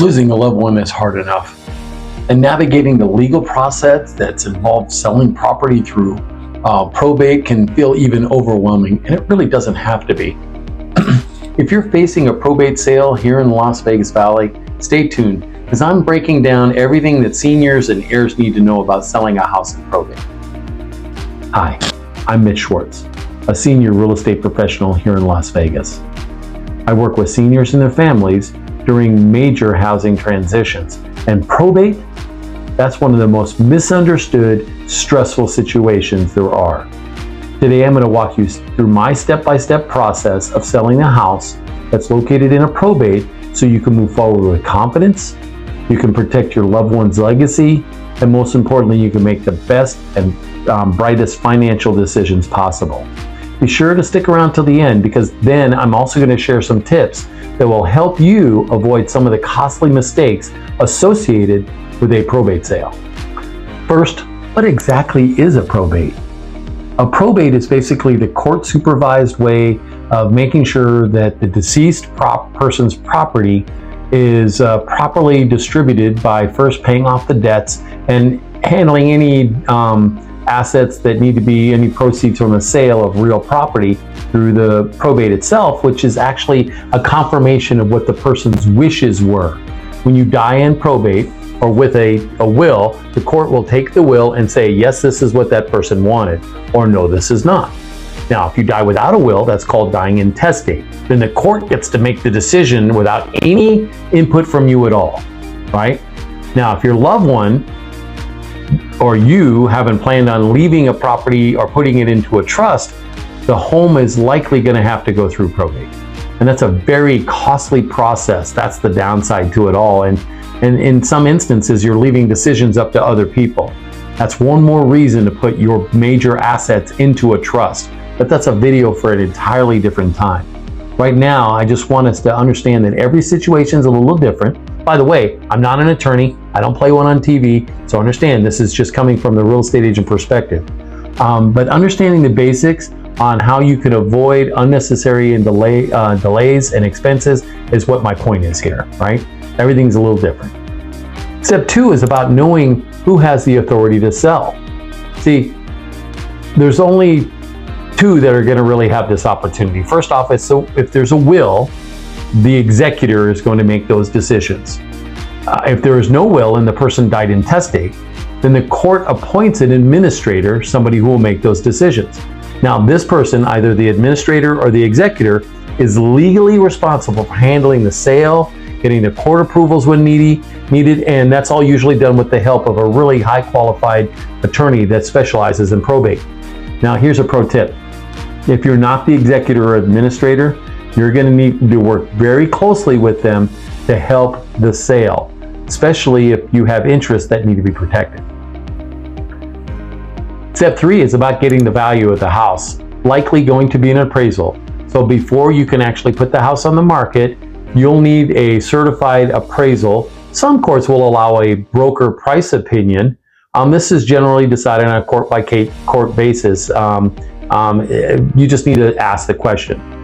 Losing a loved one is hard enough, and navigating the legal process that's involved selling property through probate can feel even overwhelming, and it really doesn't have to be. If you're facing a probate sale here in the Las Vegas Valley, stay tuned, because I'm breaking down everything that seniors and heirs need to know about selling a house in probate. Hi, I'm Mitch Schwartz, a senior real estate professional here in Las Vegas. I work with seniors and their families during major housing transitions, and probate, that's one of the most misunderstood, stressful situations there are. Today I'm going to walk you through my step-by-step process of selling a house that's located in a probate so you can move forward with confidence, you can protect your loved one's legacy, and most importantly, you can make the best and brightest financial decisions possible. Be sure to stick around till the end, because then I'm also going to share some tips that will help you avoid some of the costly mistakes associated with a probate sale. First, what exactly is a probate? A probate is basically the court-supervised way of making sure that the deceased person's property is properly distributed by first paying off the debts and handling any assets that need to be, any proceeds from a sale of real property through the probate itself, which is actually a confirmation of what the person's wishes were. When you die in probate or with a will, the court will take the will and say, yes, this is what that person wanted, or no, this is not. Now, if you die without a will, that's called dying intestate. Then the court gets to make the decision without any input from you at all, right? Now, if your loved one or you haven't planned on leaving a property or putting it into a trust, the home is likely going to have to go through probate. And that's a very costly process. That's the downside to it all. And in some instances, you're leaving decisions up to other people. That's one more reason to put your major assets into a trust. But that's a video for an entirely different time. Right now, I just want us to understand that every situation is a little different. By the way, I'm not an attorney. I don't play one on TV. So understand, this is just coming from the real estate agent perspective. But understanding the basics on how you can avoid unnecessary and delays and expenses is what my point is here, right? Everything's a little different. Step 2 is about knowing who has the authority to sell. See, there's only two that are going to really have this opportunity. First off, if there's a will, the executor is going to make those decisions. If there is no will and the person died intestate, then the court appoints an administrator, somebody who will make those decisions. Now, this person, either the administrator or the executor, is legally responsible for handling the sale, getting the court approvals when needed, and that's all usually done with the help of a really high qualified attorney that specializes in probate. Now, here's a pro tip. If you're not the executor or administrator, you're going to need to work very closely with them to help the sale, especially if you have interests that need to be protected. Step 3 is about getting the value of the house, likely going to be an appraisal. So before you can actually put the house on the market, you'll need a certified appraisal. Some courts will allow a broker price opinion. This is generally decided on a court-by-court basis. You just need to ask the question.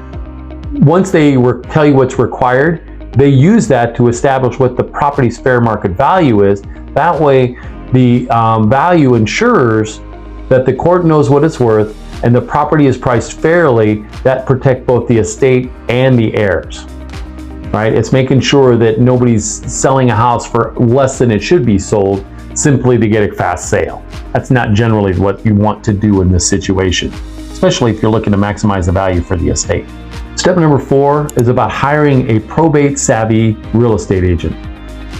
Once they tell you what's required, they use that to establish what the property's fair market value is. That way, the value ensures that the court knows what it's worth and the property is priced fairly. That protects both the estate and the heirs, right? It's making sure that nobody's selling a house for less than it should be sold simply to get a fast sale. That's not generally what you want to do in this situation, especially if you're looking to maximize the value for the estate. Step number 4 is about hiring a probate-savvy real estate agent.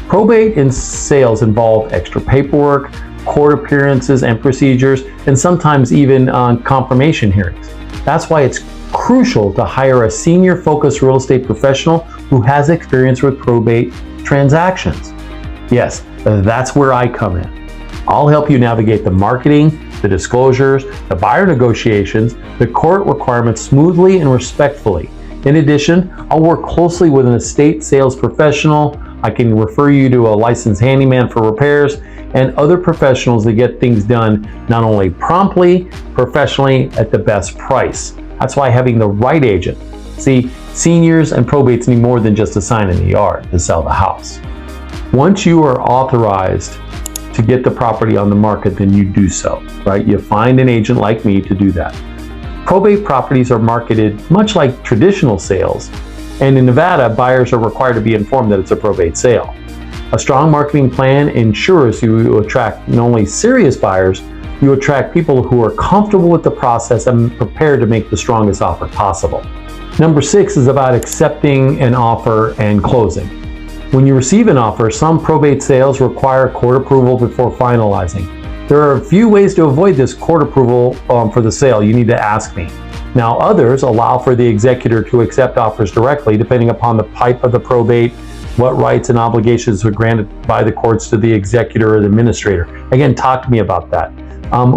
Probate and sales involve extra paperwork, court appearances and procedures, and sometimes even confirmation hearings. That's why it's crucial to hire a senior-focused real estate professional who has experience with probate transactions. Yes, that's where I come in. I'll help you navigate the marketing, the disclosures, the buyer negotiations, the court requirements smoothly and respectfully. In addition, I'll work closely with an estate sales professional. I can refer you to a licensed handyman for repairs and other professionals that get things done not only promptly, professionally, at the best price. That's why having the right agent. See, seniors and probates need more than just a sign in the yard to sell the house. Once you are authorized to get the property on the market, then you do so, right? You find an agent like me to do that. Probate properties are marketed much like traditional sales, and in Nevada, buyers are required to be informed that it's a probate sale. A strong marketing plan ensures you attract not only serious buyers, you attract people who are comfortable with the process and prepared to make the strongest offer possible. Number 6 is about accepting an offer and closing. When you receive an offer, some probate sales require court approval before finalizing. There are a few ways to avoid this court approval for the sale. You need to ask me. Now, others allow for the executor to accept offers directly, depending upon the type of the probate, what rights and obligations are granted by the courts to the executor or the administrator. Again, talk to me about that.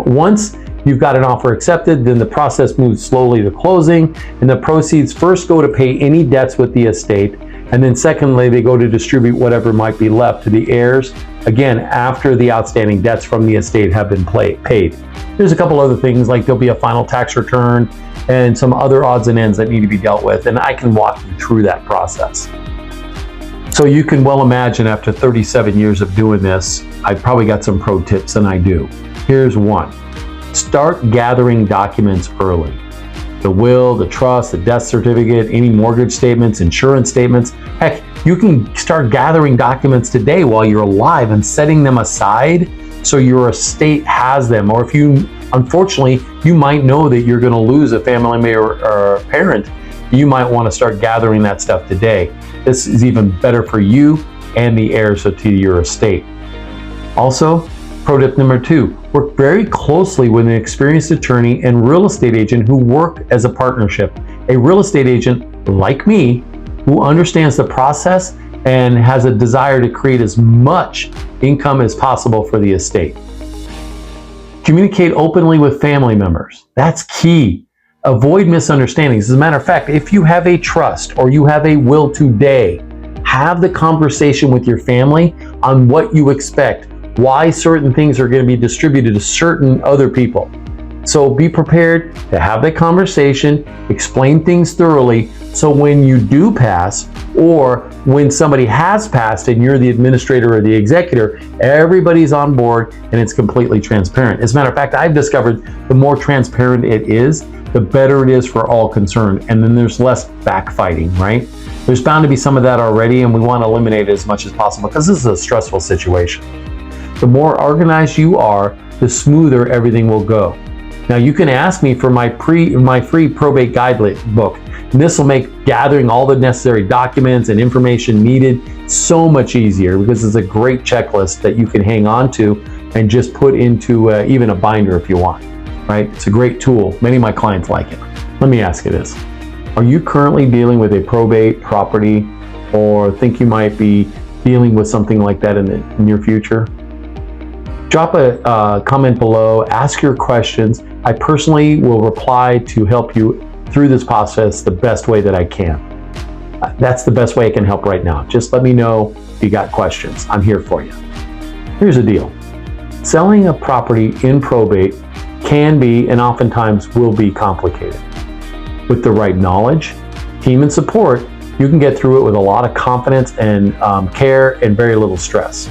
Once you've got an offer accepted, then the process moves slowly to closing, and the proceeds first go to pay any debts with the estate, and then secondly, they go to distribute whatever might be left to the heirs, again, after the outstanding debts from the estate have been paid. There's a couple other things, like there'll be a final tax return and some other odds and ends that need to be dealt with, and I can walk you through that process. So you can well imagine, after 37 years of doing this, I've probably got some pro tips, and I do. Here's one. Start gathering documents early. The will, the trust, the death certificate, any mortgage statements, insurance statements. Heck, you can start gathering documents today while you're alive and setting them aside so your estate has them. Or if you, unfortunately, you might know that you're going to lose a family member or a parent, you might want to start gathering that stuff today. This is even better for you and the heirs to your estate. Also, pro tip number 2, work very closely with an experienced attorney and real estate agent who work as a partnership. A real estate agent like me who understands the process and has a desire to create as much income as possible for the estate. Communicate openly with family members. That's key. Avoid misunderstandings. As a matter of fact, if you have a trust or you have a will today, have the conversation with your family on what you expect, why certain things are going to be distributed to certain other people. So be prepared to have that conversation, explain things thoroughly, so when you do pass, or when somebody has passed and you're the administrator or the executor, everybody's on board and it's completely transparent. As a matter of fact, I've discovered the more transparent it is, the better it is for all concerned, and then there's less backfighting, right? There's bound to be some of that already, and we want to eliminate it as much as possible because this is a stressful situation. The more organized you are, the smoother everything will go. Now, you can ask me for my free probate guide book. And this will make gathering all the necessary documents and information needed so much easier, because it's a great checklist that you can hang on to and just put into even a binder if you want, right? It's a great tool. Many of my clients like it. Let me ask you this. Are you currently dealing with a probate property, or think you might be dealing with something like that in the near future? Drop a comment below, ask your questions. I personally will reply to help you through this process the best way that I can. That's the best way I can help right now. Just let me know if you got questions. I'm here for you. Here's the deal. Selling a property in probate can be, and oftentimes will be, complicated. With the right knowledge, team, and support, you can get through it with a lot of confidence and care and very little stress.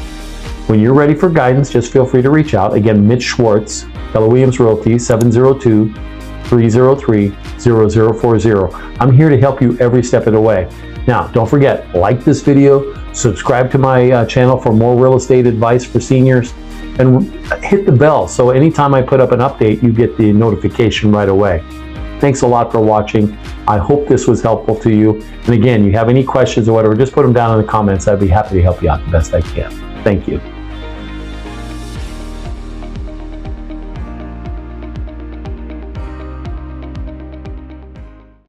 When you're ready for guidance, just feel free to reach out. Again, Mitch Schwartz, Keller Williams Realty, 702-303-0040. I'm here to help you every step of the way. Now, don't forget, like this video, subscribe to my channel for more real estate advice for seniors, and hit the bell so anytime I put up an update, you get the notification right away. Thanks a lot for watching. I hope this was helpful to you. And again, you have any questions or whatever, just put them down in the comments. I'd be happy to help you out the best I can. Thank you.